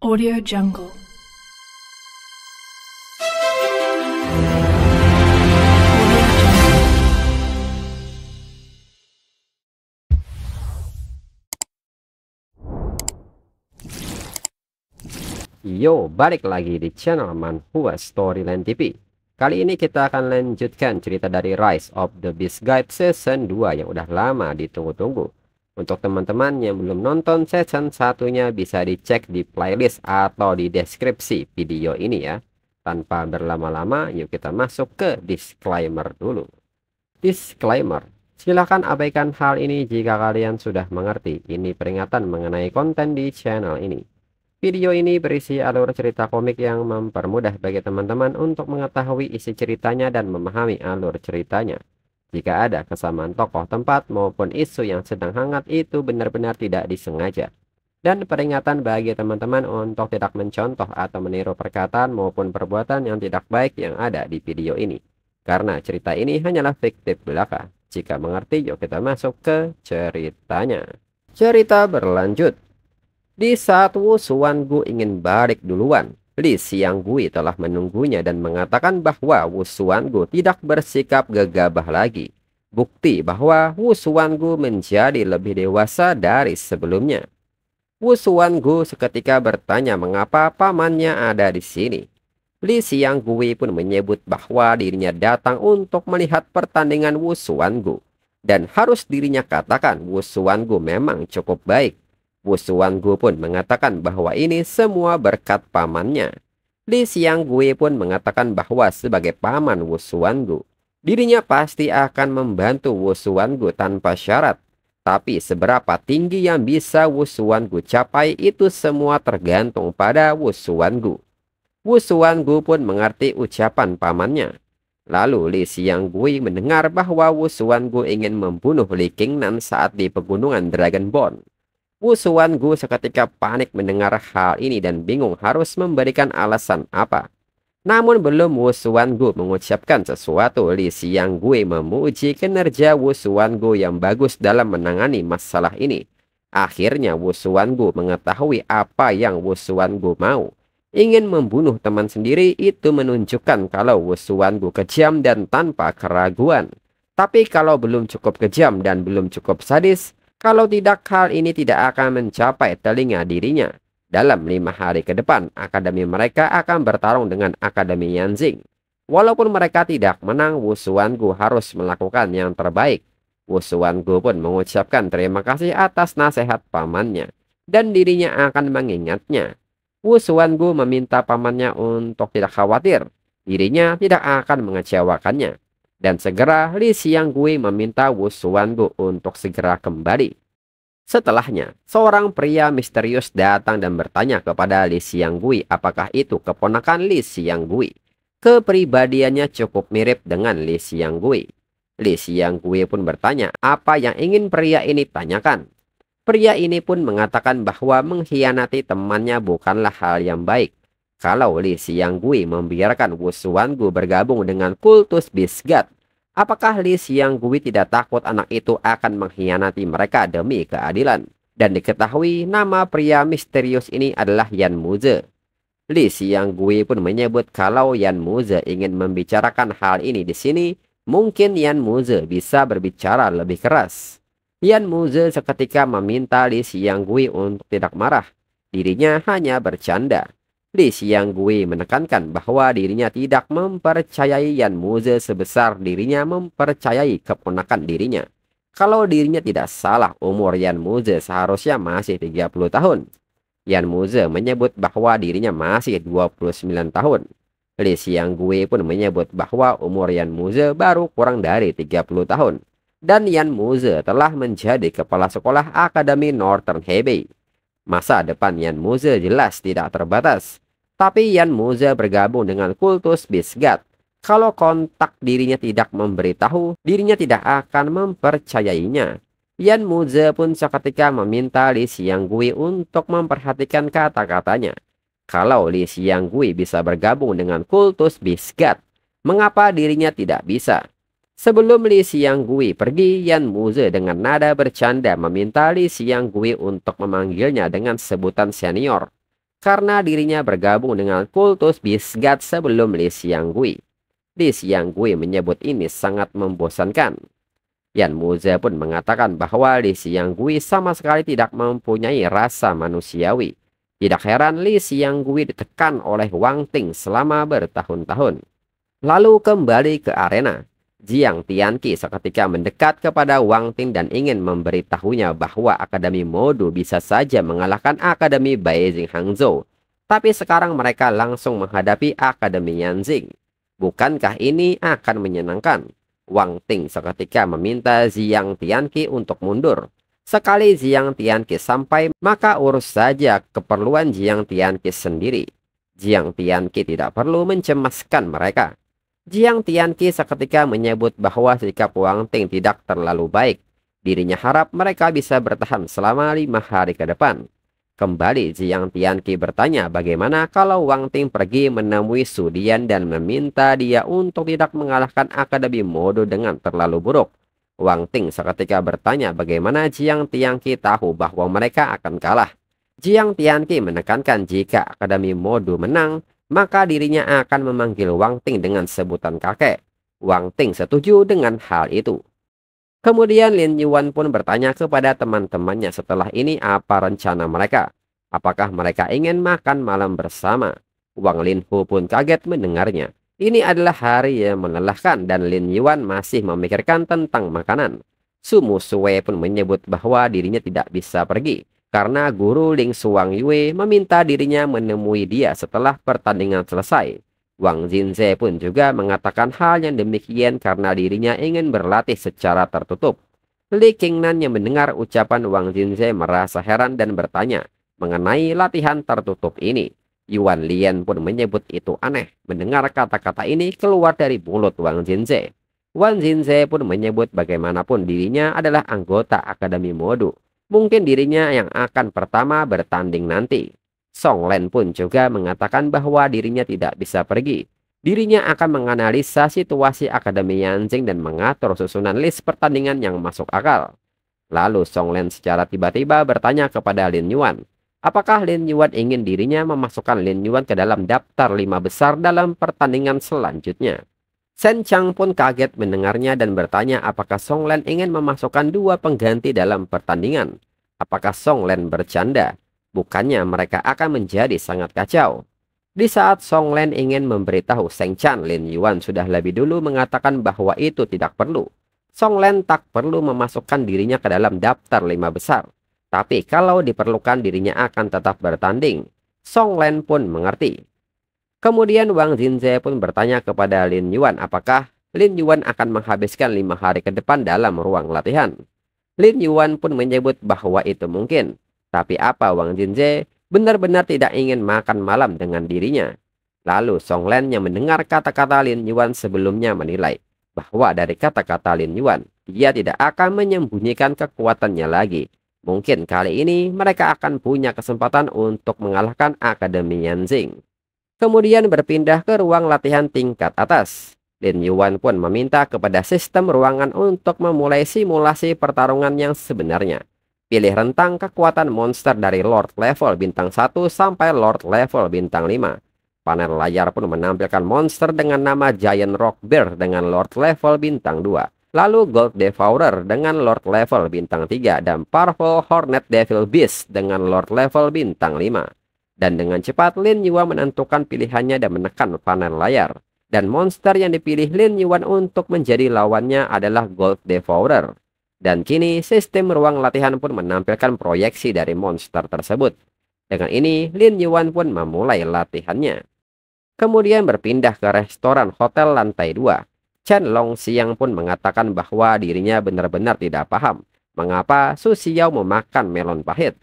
Audio Jungle. Yo, balik lagi di channel Manhua Storyline TV. Kali ini kita akan lanjutkan cerita dari Rise of the Beast Guide Season 2 yang udah lama ditunggu-tunggu. Untuk teman-teman yang belum nonton season satunya bisa dicek di playlist atau di deskripsi video ini ya. Tanpa berlama-lama, yuk kita masuk ke disclaimer dulu. Disclaimer. Silahkan abaikan hal ini jika kalian sudah mengerti. Ini peringatan mengenai konten di channel ini. Video ini berisi alur cerita komik yang mempermudah bagi teman-teman untuk mengetahui isi ceritanya dan memahami alur ceritanya. Jika ada kesamaan tokoh, tempat, maupun isu yang sedang hangat, itu benar-benar tidak disengaja. Dan peringatan bagi teman-teman untuk tidak mencontoh atau meniru perkataan maupun perbuatan yang tidak baik yang ada di video ini. Karena cerita ini hanyalah fiktif belaka. Jika mengerti, yuk kita masuk ke ceritanya. Cerita berlanjut. Di saat Wu Suangu ingin balik duluan, Li Xianggui telah menunggunya dan mengatakan bahwa Wu Suangu tidak bersikap gegabah lagi. Bukti bahwa Wu Suangu menjadi lebih dewasa dari sebelumnya. Wu Suangu seketika bertanya mengapa pamannya ada di sini. Li Xianggui pun menyebut bahwa dirinya datang untuk melihat pertandingan Wu Suangu. Dan harus dirinya katakan Wu Suangu memang cukup baik. Wu Suangu pun mengatakan bahwa ini semua berkat pamannya. Li Xianggui pun mengatakan bahwa sebagai paman Wu Suangu, dirinya pasti akan membantu Wu Suangu tanpa syarat. Tapi seberapa tinggi yang bisa Wu Suangu capai itu semua tergantung pada Wu Suangu. Wu Suangu pun mengerti ucapan pamannya. Lalu Li Xianggui mendengar bahwa Wu Suangu ingin membunuh Li Qingnan saat di pegunungan Dragonbone. Wu Suangu seketika panik mendengar hal ini dan bingung harus memberikan alasan apa. Namun belum Wu Suangu mengucapkan sesuatu, Li Xianggui memuji kinerja Wu Suangu yang bagus dalam menangani masalah ini. Akhirnya Wu Suangu mengetahui apa yang Wu Suangu mau. Ingin membunuh teman sendiri itu menunjukkan kalau Wu Suangu kejam dan tanpa keraguan. Tapi kalau belum cukup kejam dan belum cukup sadis, kalau tidak, hal ini tidak akan mencapai telinga dirinya. Dalam 5 hari ke depan, akademi mereka akan bertarung dengan Akademi Yanxing. Walaupun mereka tidak menang, Wu Suangu harus melakukan yang terbaik. Wu Suangu pun mengucapkan terima kasih atas nasihat pamannya, dan dirinya akan mengingatnya. Wu Suangu meminta pamannya untuk tidak khawatir. Dirinya tidak akan mengecewakannya. Dan segera Li Xianggui meminta Wu Suangu untuk segera kembali. Setelahnya, seorang pria misterius datang dan bertanya kepada Li Xianggui apakah itu keponakan Li Xianggui. Kepribadiannya cukup mirip dengan Li Xianggui. Li Xianggui pun bertanya apa yang ingin pria ini tanyakan. Pria ini pun mengatakan bahwa mengkhianati temannya bukanlah hal yang baik. Kalau Li Xianggui membiarkan Wu Suangu bergabung dengan kultus Beast God, apakah Li Xianggui tidak takut anak itu akan mengkhianati mereka demi keadilan? Dan diketahui nama pria misterius ini adalah Yan Muze. Li Xianggui pun menyebut kalau Yan Muze ingin membicarakan hal ini di sini, mungkin Yan Muze bisa berbicara lebih keras. Yan Muze seketika meminta Li Xianggui untuk tidak marah. Dirinya hanya bercanda. Li Xianggui menekankan bahwa dirinya tidak mempercayai Yan Muze sebesar dirinya mempercayai keponakan dirinya. Kalau dirinya tidak salah, umur Yan Muze seharusnya masih 30 tahun. Yan Muze menyebut bahwa dirinya masih 29 tahun. Li Xianggui pun menyebut bahwa umur Yan Muze baru kurang dari 30 tahun. Dan Yan Muze telah menjadi kepala sekolah Akademi Northern Hebei. Masa depan Yan Muze jelas tidak terbatas. Tapi Yan Muze bergabung dengan kultus Beast God. Kalau kontak dirinya tidak memberitahu, dirinya tidak akan mempercayainya. Yan Muze pun seketika meminta Li Xianggui untuk memperhatikan kata-katanya. Kalau Li Xianggui bisa bergabung dengan kultus Beast God, mengapa dirinya tidak bisa? Sebelum Li Xianggui pergi, Yan Muze dengan nada bercanda meminta Li Xianggui untuk memanggilnya dengan sebutan senior. karena dirinya bergabung dengan kultus Beast God sebelum Li Xianggui. Li Xianggui menyebut ini sangat membosankan. Yan Muze pun mengatakan bahwa Li Xianggui sama sekali tidak mempunyai rasa manusiawi. Tidak heran Li Xianggui ditekan oleh Wang Ting selama bertahun-tahun. Lalu kembali ke arena. Jiang Tianqi seketika mendekat kepada Wang Ting dan ingin memberitahunya bahwa Akademi Modu bisa saja mengalahkan Akademi Beijing Hangzhou. Tapi sekarang mereka langsung menghadapi Akademi Yanjing. Bukankah ini akan menyenangkan? Wang Ting seketika meminta Jiang Tianqi untuk mundur. Sekali Jiang Tianqi sampai, maka urus saja keperluan Jiang Tianqi sendiri. Jiang Tianqi tidak perlu mencemaskan mereka. Jiang Tianqi seketika menyebut bahwa sikap Wang Ting tidak terlalu baik. Dirinya harap mereka bisa bertahan selama 5 hari ke depan. Kembali Jiang Tianqi bertanya bagaimana kalau Wang Ting pergi menemui Su Dian dan meminta dia untuk tidak mengalahkan Akademi Modu dengan terlalu buruk. Wang Ting seketika bertanya bagaimana Jiang Tianqi tahu bahwa mereka akan kalah. Jiang Tianqi menekankan jika Akademi Modu menang, maka dirinya akan memanggil Wang Ting dengan sebutan kakek. Wang Ting setuju dengan hal itu. Kemudian Lin Yuan pun bertanya kepada teman-temannya setelah ini apa rencana mereka. Apakah mereka ingin makan malam bersama? Wang Linhu pun kaget mendengarnya. Ini adalah hari yang melelahkan dan Lin Yuan masih memikirkan tentang makanan. Su Musue pun menyebut bahwa dirinya tidak bisa pergi karena guru Ling Suang Yue meminta dirinya menemui dia setelah pertandingan selesai. Wang Jinze pun juga mengatakan hal yang demikian karena dirinya ingin berlatih secara tertutup. Li Qingnan yang mendengar ucapan Wang Jinze merasa heran dan bertanya mengenai latihan tertutup ini. Yuan Lian pun menyebut itu aneh. Mendengar kata-kata ini keluar dari mulut Wang Jinze. Wang Jinze pun menyebut bagaimanapun dirinya adalah anggota Akademi Modu. Mungkin dirinya yang akan pertama bertanding nanti. Song Len pun juga mengatakan bahwa dirinya tidak bisa pergi. Dirinya akan menganalisa situasi Akademi Yanjing dan mengatur susunan list pertandingan yang masuk akal. Lalu Song Len secara tiba-tiba bertanya kepada Lin Yuan, apakah Lin Yuan ingin dirinya memasukkan Lin Yuan ke dalam daftar 5 besar dalam pertandingan selanjutnya. Shen Chang pun kaget mendengarnya dan bertanya apakah Song Len ingin memasukkan 2 pengganti dalam pertandingan. Apakah Song Len bercanda? Bukannya mereka akan menjadi sangat kacau. Di saat Song Len ingin memberitahu Shen Chang, Lin Yuan sudah lebih dulu mengatakan bahwa itu tidak perlu. Song Len tak perlu memasukkan dirinya ke dalam daftar 5 besar. Tapi kalau diperlukan dirinya akan tetap bertanding. Song Len pun mengerti. Kemudian Wang Jinze pun bertanya kepada Lin Yuan apakah Lin Yuan akan menghabiskan 5 hari ke depan dalam ruang latihan. Lin Yuan pun menyebut bahwa itu mungkin. Tapi apa Wang Jinze benar-benar tidak ingin makan malam dengan dirinya. Lalu Song Len yang mendengar kata-kata Lin Yuan sebelumnya menilai bahwa dari kata-kata Lin Yuan, dia tidak akan menyembunyikan kekuatannya lagi. Mungkin kali ini mereka akan punya kesempatan untuk mengalahkan Akademi Yanjing. Kemudian berpindah ke ruang latihan tingkat atas. Lin Yuan pun meminta kepada sistem ruangan untuk memulai simulasi pertarungan yang sebenarnya. Pilih rentang kekuatan monster dari Lord level bintang 1 sampai Lord level bintang 5. Panel layar pun menampilkan monster dengan nama Giant Rock Bear dengan Lord level bintang 2. Lalu Gold Devourer dengan Lord level bintang 3 dan Powerful Hornet Devil Beast dengan Lord level bintang 5. Dan dengan cepat Lin Yuan menentukan pilihannya dan menekan panel layar. Dan monster yang dipilih Lin Yuan untuk menjadi lawannya adalah Gold Devourer. Dan kini sistem ruang latihan pun menampilkan proyeksi dari monster tersebut. Dengan ini Lin Yuan pun memulai latihannya. Kemudian berpindah ke restoran hotel lantai 2. Chen Longxiang pun mengatakan bahwa dirinya benar-benar tidak paham mengapa Su Xiao memakan melon pahit.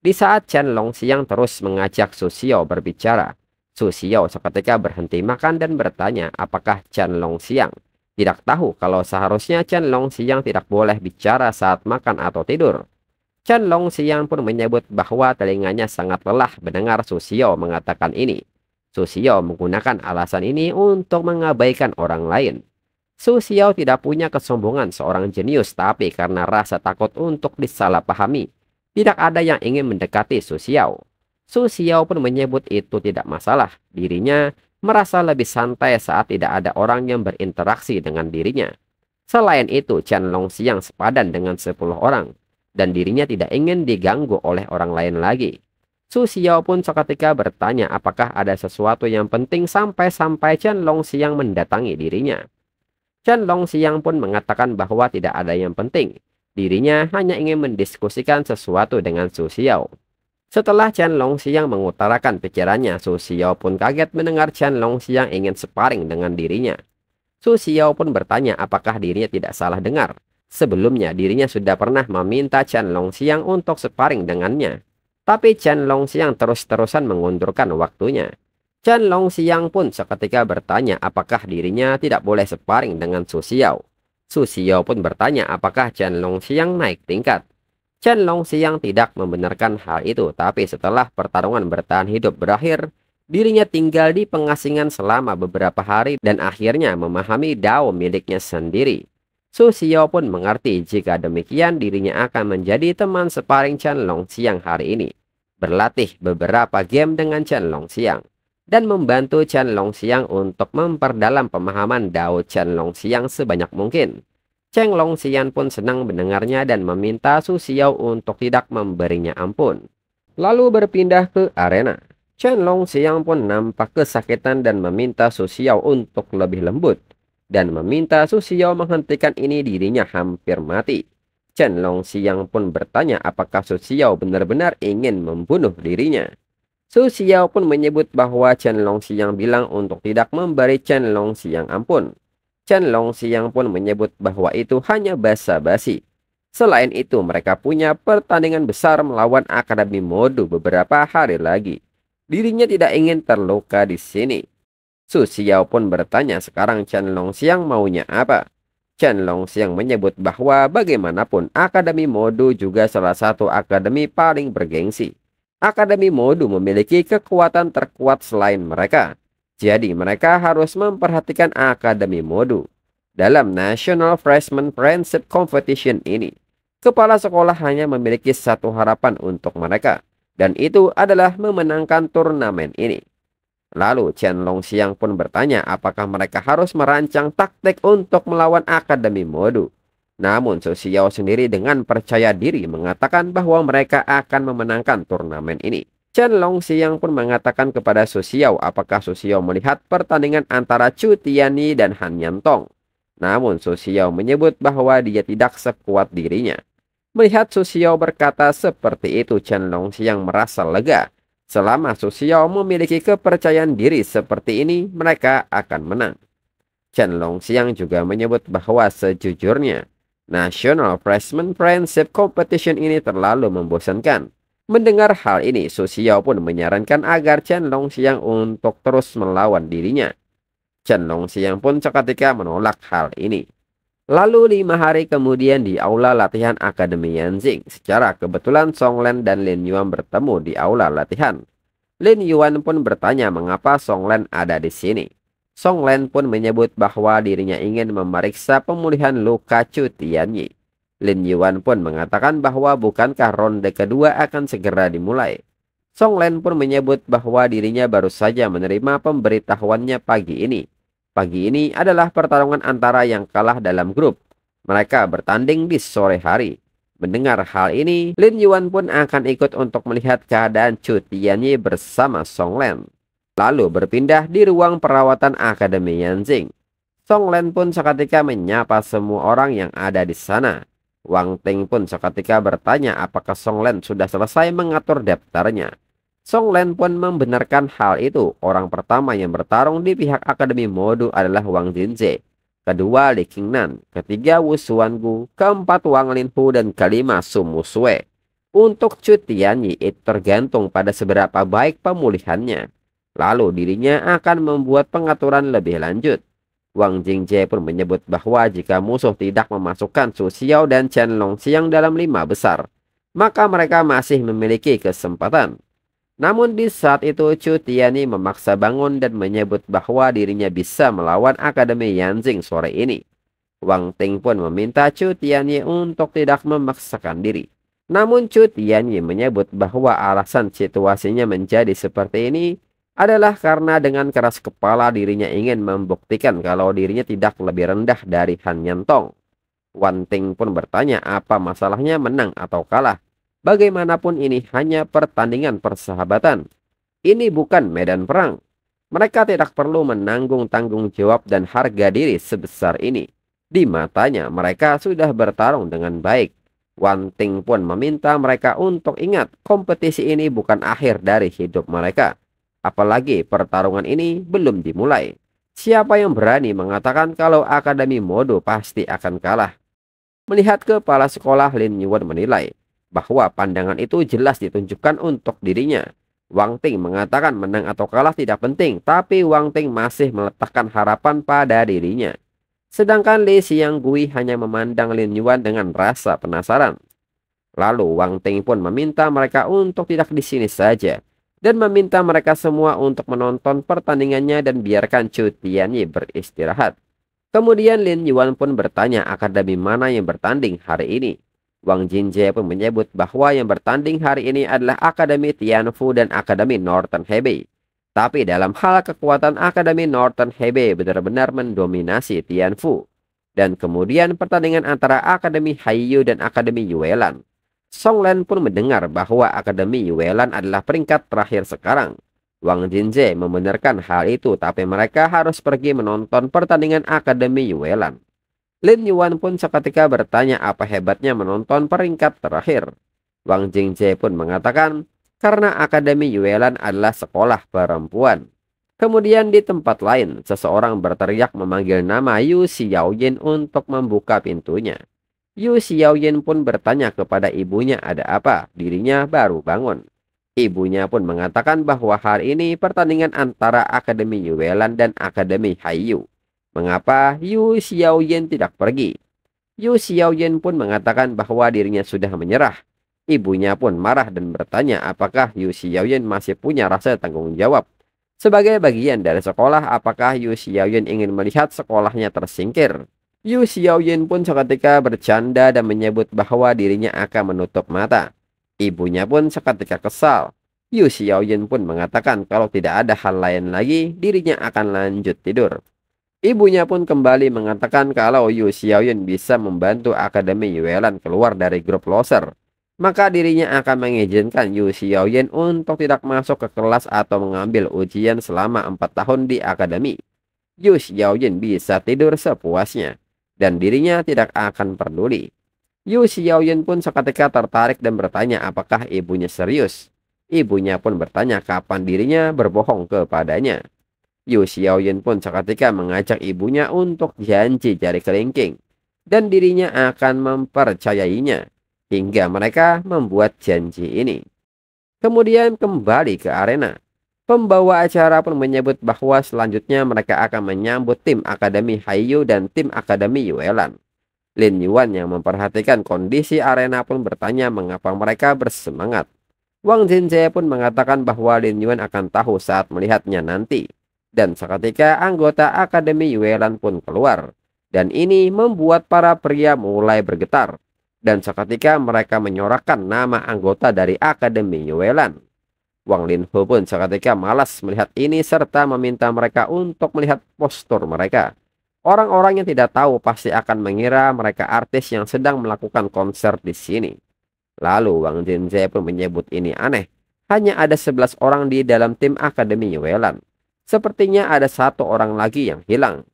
Di saat Chen Longxiang terus mengajak Su Xiao berbicara, Su Xiao seketika berhenti makan dan bertanya apakah Chen Longxiang tidak tahu kalau seharusnya Chen Longxiang tidak boleh bicara saat makan atau tidur. Chen Longxiang pun menyebut bahwa telinganya sangat lelah mendengar Su Xiao mengatakan ini. Su Xiao menggunakan alasan ini untuk mengabaikan orang lain. Su Xiao tidak punya kesombongan seorang jenius, tapi karena rasa takut untuk disalahpahami, tidak ada yang ingin mendekati Su Xiao. Su Xiao pun menyebut itu tidak masalah. Dirinya merasa lebih santai saat tidak ada orang yang berinteraksi dengan dirinya. Selain itu, Chen Longxiang sepadan dengan 10 orang, dan dirinya tidak ingin diganggu oleh orang lain lagi. Su Xiao pun seketika bertanya apakah ada sesuatu yang penting sampai-sampai Chen Longxiang mendatangi dirinya. Chen Longxiang pun mengatakan bahwa tidak ada yang penting. Dirinya hanya ingin mendiskusikan sesuatu dengan Su Xiao. Setelah Chen Longxiang mengutarakan pikirannya, Su Xiao pun kaget mendengar Chen Longxiang ingin sparring dengan dirinya. Su Xiao pun bertanya apakah dirinya tidak salah dengar. Sebelumnya dirinya sudah pernah meminta Chen Longxiang untuk sparring dengannya. Tapi Chen Longxiang terus-terusan mengundurkan waktunya. Chen Longxiang pun seketika bertanya apakah dirinya tidak boleh sparring dengan Su Xiao. Su Xiao pun bertanya apakah Chen Longxiang naik tingkat. Chen Longxiang tidak membenarkan hal itu, tapi setelah pertarungan bertahan hidup berakhir, dirinya tinggal di pengasingan selama beberapa hari dan akhirnya memahami Dao miliknya sendiri. Su Xiao pun mengerti jika demikian dirinya akan menjadi teman sparring Chen Longxiang hari ini, berlatih beberapa game dengan Chen Longxiang, dan membantu Chen Longxiang untuk memperdalam pemahaman Dao Chen Longxiang sebanyak mungkin. Chen Longxiang pun senang mendengarnya dan meminta Su Xiao untuk tidak memberinya ampun. Lalu berpindah ke arena. Chen Longxiang pun nampak kesakitan dan meminta Su Xiao untuk lebih lembut, dan meminta Su Xiao menghentikan ini dirinya hampir mati. Chen Longxiang pun bertanya apakah Su Xiao benar-benar ingin membunuh dirinya. Su Xiao pun menyebut bahwa Chen Longxiang bilang untuk tidak memberi Chen Longxiang ampun. Chen Longxiang pun menyebut bahwa itu hanya basa-basi. Selain itu, mereka punya pertandingan besar melawan Akademi Modu beberapa hari lagi. Dirinya tidak ingin terluka di sini. Su Xiao pun bertanya sekarang Chen Longxiang maunya apa. Chen Longxiang menyebut bahwa bagaimanapun Akademi Modu juga salah satu akademi paling bergengsi. Akademi Modu memiliki kekuatan terkuat selain mereka. Jadi mereka harus memperhatikan Akademi Modu. Dalam National Freshman Friendship Competition ini, kepala sekolah hanya memiliki satu harapan untuk mereka, dan itu adalah memenangkan turnamen ini. Lalu Chen Longxiang pun bertanya apakah mereka harus merancang taktik untuk melawan Akademi Modu. Namun Su Xiao sendiri dengan percaya diri mengatakan bahwa mereka akan memenangkan turnamen ini. Chen Longxiang pun mengatakan kepada Su Xiao apakah Su Xiao melihat pertandingan antara Chu Tianyi dan Han Yantong. Namun Su Xiao menyebut bahwa dia tidak sekuat dirinya. Melihat Su Xiao berkata seperti itu, Chen Longxiang merasa lega. Selama Su Xiao memiliki kepercayaan diri seperti ini, mereka akan menang. Chen Longxiang juga menyebut bahwa sejujurnya, National Freshman Friendship Competition ini terlalu membosankan. Mendengar hal ini, Su Xiao pun menyarankan agar Chen Longxiang untuk terus melawan dirinya. Chen Longxiang pun seketika menolak hal ini. Lalu 5 hari kemudian di aula latihan Akademi Yanjing, secara kebetulan Song Len dan Lin Yuan bertemu di aula latihan. Lin Yuan pun bertanya mengapa Song Len ada di sini. Song Len pun menyebut bahwa dirinya ingin memeriksa pemulihan luka Chu Tianyi. Lin Yuan pun mengatakan bahwa bukankah ronde kedua akan segera dimulai. Song Len pun menyebut bahwa dirinya baru saja menerima pemberitahuannya pagi ini. Pagi ini adalah pertarungan antara yang kalah dalam grup. Mereka bertanding di sore hari. Mendengar hal ini, Lin Yuan pun akan ikut untuk melihat keadaan Chu Tianyi bersama Song Len. Lalu berpindah di ruang perawatan Akademi Yanjing. Song Len pun seketika menyapa semua orang yang ada di sana. Wang Ting pun seketika bertanya apakah Song Len sudah selesai mengatur daftarnya. Song Len pun membenarkan hal itu. Orang pertama yang bertarung di pihak Akademi Modu adalah Wang Jinze, kedua Li Qingnan, ketiga Wu Xuangu, keempat Wang Linhu, dan kelima Su Musue. Untuk Chu Tianyi itu tergantung pada seberapa baik pemulihannya. Lalu dirinya akan membuat pengaturan lebih lanjut. Wang Jingje pun menyebut bahwa jika musuh tidak memasukkan Su Xiao dan Chen Longxiang dalam 5 besar, maka mereka masih memiliki kesempatan. Namun di saat itu Chu Tianyi memaksa bangun dan menyebut bahwa dirinya bisa melawan Akademi Yanjing sore ini. Wang Ting pun meminta Chu Tianyi untuk tidak memaksakan diri. Namun Chu Tianyi menyebut bahwa alasan situasinya menjadi seperti ini adalah karena dengan keras kepala dirinya ingin membuktikan kalau dirinya tidak lebih rendah dari Han Yantong. Wan Ting pun bertanya apa masalahnya menang atau kalah. Bagaimanapun ini hanya pertandingan persahabatan. Ini bukan medan perang. Mereka tidak perlu menanggung tanggung jawab dan harga diri sebesar ini. Di matanya mereka sudah bertarung dengan baik. Wan Ting pun meminta mereka untuk ingat kompetisi ini bukan akhir dari hidup mereka. Apalagi pertarungan ini belum dimulai. Siapa yang berani mengatakan kalau Akademi Modo pasti akan kalah? Melihat kepala sekolah, Lin Yuan menilai bahwa pandangan itu jelas ditunjukkan untuk dirinya. Wang Ting mengatakan menang atau kalah tidak penting, tapi Wang Ting masih meletakkan harapan pada dirinya. Sedangkan Li Xianggui hanya memandang Lin Yuan dengan rasa penasaran. Lalu Wang Ting pun meminta mereka untuk tidak di sini saja dan meminta mereka semua untuk menonton pertandingannya dan biarkan Chu Tianyi beristirahat. Kemudian Lin Yuan pun bertanya akademi mana yang bertanding hari ini. Wang Jinjie pun menyebut bahwa yang bertanding hari ini adalah Akademi Tianfu dan Akademi Northern Hebei. Tapi dalam hal kekuatan Akademi Northern Hebei benar-benar mendominasi Tianfu. Dan kemudian pertandingan antara Akademi Haiyu dan Akademi Yuelan. Song Len pun mendengar bahwa Akademi Yuelan adalah peringkat terakhir sekarang. Wang Jinjie membenarkan hal itu, tapi mereka harus pergi menonton pertandingan Akademi Yuelan. Lin Yuan pun seketika bertanya apa hebatnya menonton peringkat terakhir. Wang Jingjie pun mengatakan karena Akademi Yuelan adalah sekolah perempuan. Kemudian di tempat lain, seseorang berteriak memanggil nama Yu Xiaoyin untuk membuka pintunya. Yu Xiaoyin pun bertanya kepada ibunya ada apa, dirinya baru bangun. Ibunya pun mengatakan bahwa hari ini pertandingan antara Akademi Yuelan dan Akademi Haiyu. Mengapa Yu Xiaoyin tidak pergi? Yu Xiaoyin pun mengatakan bahwa dirinya sudah menyerah. Ibunya pun marah dan bertanya apakah Yu Xiaoyin masih punya rasa tanggung jawab. Sebagai bagian dari sekolah, apakah Yu Xiaoyin ingin melihat sekolahnya tersingkir? Yu Xiaoyin pun seketika bercanda dan menyebut bahwa dirinya akan menutup mata. Ibunya pun seketika kesal. Yu Xiaoyin pun mengatakan kalau tidak ada hal lain lagi, dirinya akan lanjut tidur. Ibunya pun kembali mengatakan kalau Yu Xiaoyin bisa membantu Akademi Yuelan keluar dari grup loser, maka dirinya akan mengizinkan Yu Xiaoyin untuk tidak masuk ke kelas atau mengambil ujian selama 4 tahun di akademi. Yu Xiaoyin bisa tidur sepuasnya, dan dirinya tidak akan peduli. Yu Xiaoyin pun seketika tertarik dan bertanya apakah ibunya serius. Ibunya pun bertanya kapan dirinya berbohong kepadanya. Yu Xiaoyin pun seketika mengajak ibunya untuk janji jari kelingking. Dan dirinya akan mempercayainya. Hingga mereka membuat janji ini. Kemudian kembali ke arena. Pembawa acara pun menyebut bahwa selanjutnya mereka akan menyambut tim Akademi Haiyu dan tim Akademi Yuelan. Lin Yuan yang memperhatikan kondisi arena pun bertanya mengapa mereka bersemangat. Wang Jinjie pun mengatakan bahwa Lin Yuan akan tahu saat melihatnya nanti. Dan seketika anggota Akademi Yuelan pun keluar. Dan ini membuat para pria mulai bergetar. Dan seketika mereka menyorakkan nama anggota dari Akademi Yuelan. Wang Linhu pun seketika malas melihat ini serta meminta mereka untuk melihat postur mereka. Orang-orang yang tidak tahu pasti akan mengira mereka artis yang sedang melakukan konser di sini. Lalu Wang Jinjie pun menyebut ini aneh. Hanya ada 11 orang di dalam tim Akademi Yuelan. Sepertinya ada 1 orang lagi yang hilang.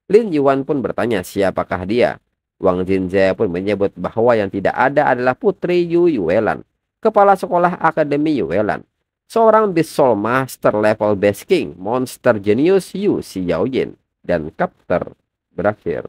Lin Yuan pun bertanya siapakah dia. Wang Jinjie pun menyebut bahwa yang tidak ada adalah Putri Yu Yuelan, kepala sekolah Akademi Yuelan. Seorang Bisol Master level Best King, Monster Genius Yu Xiaoyin, dan Kapter berakhir.